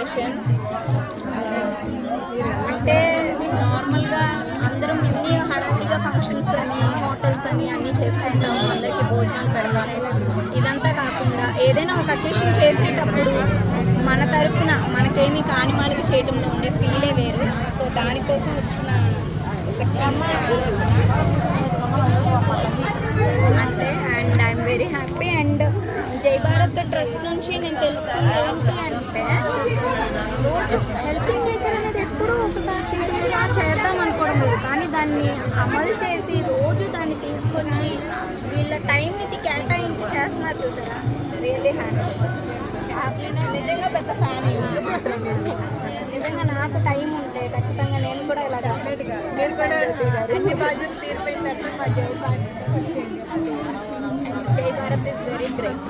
Appreciation. అంటే నార్మల్గా అందరం ఎన్ని హడావిడిగా ఫంక్షన్స్ అని హోటల్స్ అని అన్నీ చేసుకుంటాము, అందరికీ భోజనాలు పెడతాము. ఇదంతా కాకుండా ఏదైనా ఒక అకేషన్ చేసేటప్పుడు మన తరఫున మనకేమీ కాని వాళ్ళకి చేయడంలో ఉండే ఫీలే వేరు. సో దానికోసం వచ్చిన ఒక చిన్న ఆలోచన అంతే. And I'm very happy. And జై భారత్ ట్రస్ట్ నుంచి నేను తెలుసుకుంది ఏంటి అంటే, రోజు హెల్పింగ్ నేచర్ అనేది ఎప్పుడూ ఒకసారి చేయడం చేద్దాం అనుకోవడం లేదు, కానీ దాన్ని అమలు చేసి రోజు దాన్ని తీసుకొచ్చి వీళ్ళ టైంని కేటాయించి చేస్తున్నారు చూసారా, రియల్లీ హ్యాండ్సమ్. నిజంగా పెద్ద ఫ్యాన్ అయ్యింది మాత్రం. నిజంగా నాకు టైం ఉంటే ఖచ్చితంగా నేను కూడా ఇలా డెఫినెట్గా మీరు కూడా అన్ని బాధ్యతలు తీరిపోయిన తర్వాత మా జై భారత్ వచ్చేయండి. జై భారత్ ఈస్ వెరీ గ్రేట్.